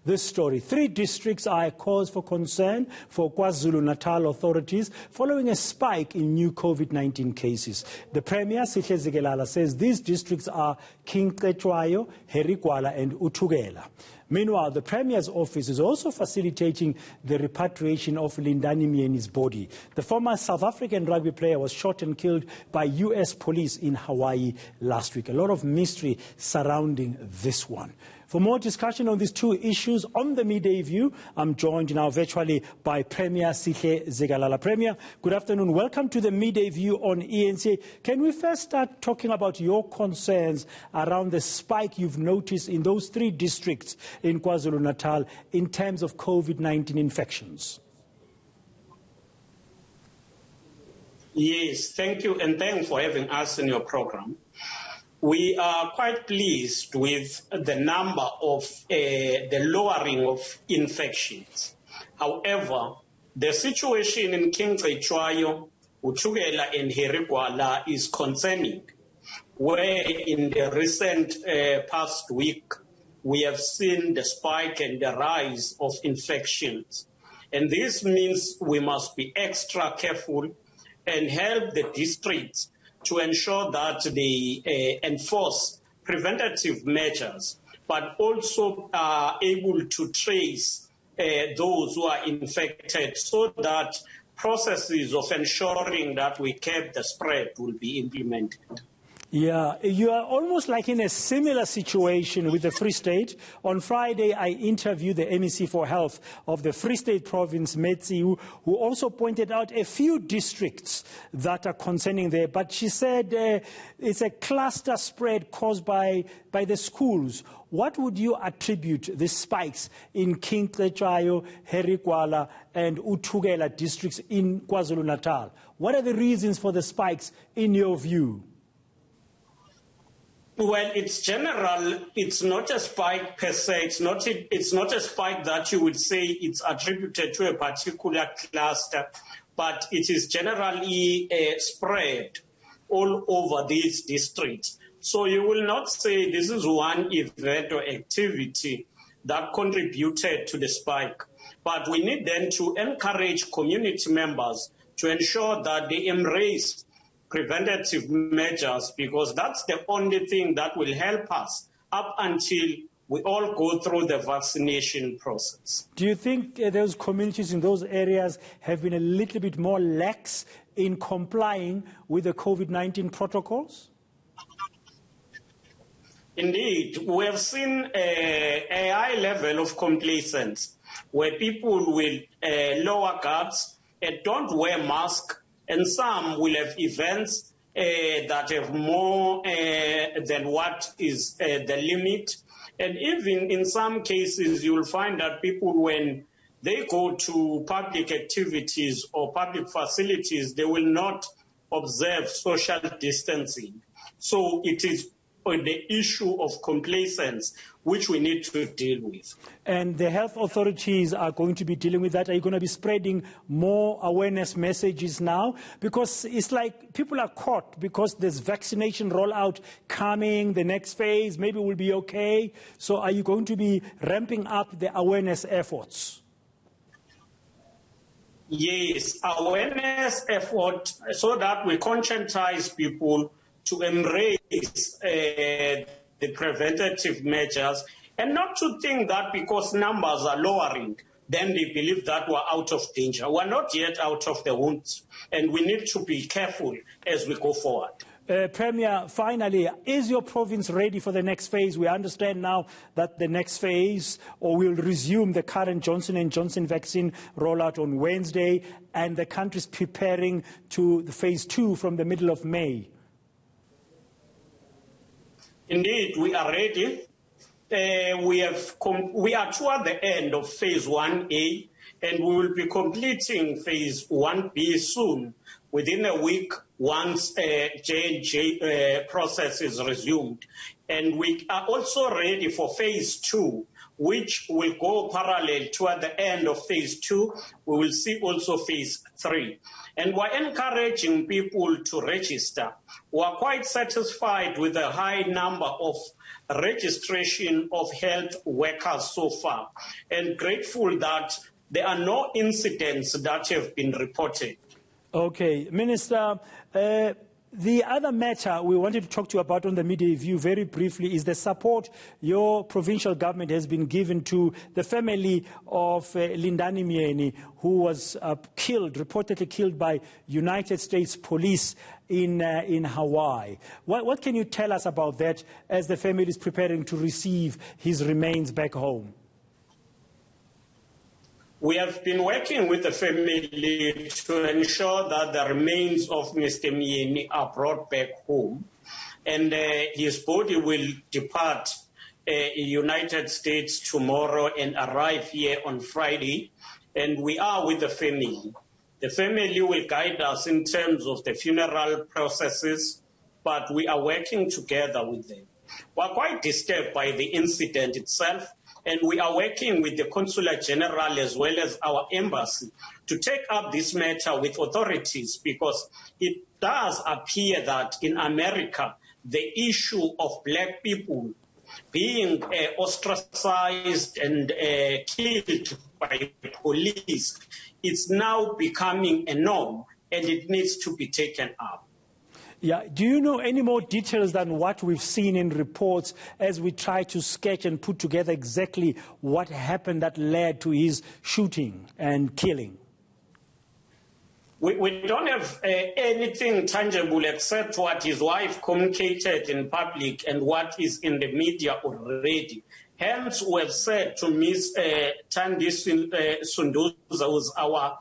this story. 3 districts are a cause for concern for Kwazulu-Natal authorities following a spike in new COVID-19 cases. The Premier, Sihle Zikalala, says these districts are King Cetshwayo, Gwala and uThukela. Meanwhile, the Premier's office is also facilitating the repatriation of Lindani Myeni's body. The former South African rugby player was shot and killed by US police in Hawaii last week. A lot of mystery surrounding this one. For more discussion on these 2 issues on the Midday View, I'm joined now virtually by Premier Sihle Zikalala. Premier, good afternoon. Welcome to the Midday View on eNCA. Can we first start talking about your concerns around the spike you've noticed in those 3 districts in Kwazulu-Natal in terms of COVID-19 infections? Yes, thank you, and thanks for having us in your program. We are quite pleased with the number of the lowering of infections. However, the situation in King Cetshwayo, uThukela and Gwala is concerning, where in the recent past week, we have seen the spike and the rise of infections. And this means we must be extra careful and help the districts to ensure that they enforce preventative measures, but also are able to trace those who are infected so that processes of ensuring that we curb the spread will be implemented. Yeah, you are almost like in a similar situation with the Free State. On Friday, I interviewed the MEC for Health of the Free State Province, Metsi, who also pointed out a few districts that are concerning there. But she said it's a cluster spread caused by the schools. What would you attribute the spikes in King Cetshwayo, Gwala and uThukela districts in KwaZulu-Natal? What are the reasons for the spikes in your view? Well, it's general. It's not a spike per se. It's not a spike that you would say it's attributed to a particular cluster, but it is generally spread all over these districts. So you will not say this is one event or activity that contributed to the spike, but we need then to encourage community members to ensure that they embrace preventative measures, because that's the only thing that will help us up until we all go through the vaccination process. Do you think those communities in those areas have been a little bit more lax in complying with the COVID-19 protocols? Indeed, we have seen a high level of complacence where people will lower guards and don't wear masks, and some will have events that have more than what is the limit. And even in some cases, you will find that people, when they go to public activities or public facilities, they will not observe social distancing. So it is the issue of complacence which we need to deal with. And the health authorities are going to be dealing with that. Are you going to be spreading more awareness messages now? Because it's like people are caught because there's vaccination rollout coming, the next phase, maybe we'll be okay. So are you going to be ramping up the awareness efforts? Yes, awareness effort so that we conscientize people to embrace the preventative measures, and not to think that because numbers are lowering, then they believe that we're out of danger. We're not yet out of the woods, and we need to be careful as we go forward. Premier, finally, is your province ready for the next phase? We understand now that the next phase, or will resume the current Johnson & Johnson vaccine rollout on Wednesday, and the country's preparing to the phase 2 from the middle of May. Indeed, we are ready. We are toward the end of phase 1A, and we will be completing phase 1B soon, within a week, once J&J process is resumed. And we are also ready for phase 2, which will go parallel toward the end of phase 2. We will see also phase 3. And we're encouraging people to register. We're quite satisfied with the high number of registration of health workers so far, and grateful that there are no incidents that have been reported. Okay, Minister, the other matter we wanted to talk to you about on the Midday View very briefly is the support your provincial government has been given to the family of Lindani Myeni, who was reportedly killed by United States police in Hawaii. What can you tell us about that as the family is preparing to receive his remains back home? We have been working with the family to ensure that the remains of Mr. Myeni are brought back home, and his body will depart United States tomorrow and arrive here on Friday, and we are with the family. The family will guide us in terms of the funeral processes, but we are working together with them. We are quite disturbed by the incident itself, and we are working with the Consular General as well as our embassy to take up this matter with authorities, because it does appear that in America, the issue of black people being ostracized and killed by police, it's now becoming a norm, and it needs to be taken up. Yeah. Do you know any more details than what we've seen in reports as we try to sketch and put together exactly what happened that led to his shooting and killing? We don't have anything tangible except what his wife communicated in public and what is in the media already. Hence, we have said to Ms. Thandi Sunduza, who's our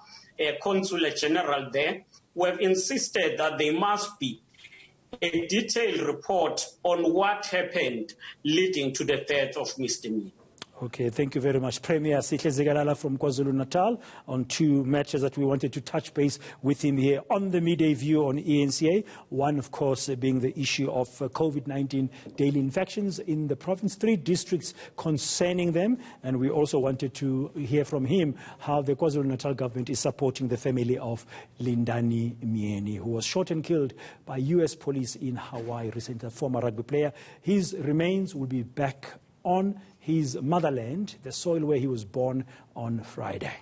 Consular General there, we have insisted that there must be a detailed report on what happened leading to the death of Mr. Myeni. Okay, thank you very much. Premier Sihle Zikalala from Kwazulu-Natal on two matters that we wanted to touch base with him here on the Midday View on eNCA. One, of course, being the issue of COVID-19 daily infections in the province, 3 districts concerning them. And we also wanted to hear from him how the Kwazulu-Natal government is supporting the family of Lindani Myeni, who was shot and killed by US police in Hawaii recently, a former rugby player. His remains will be back on his motherland, the soil where he was born, on Friday.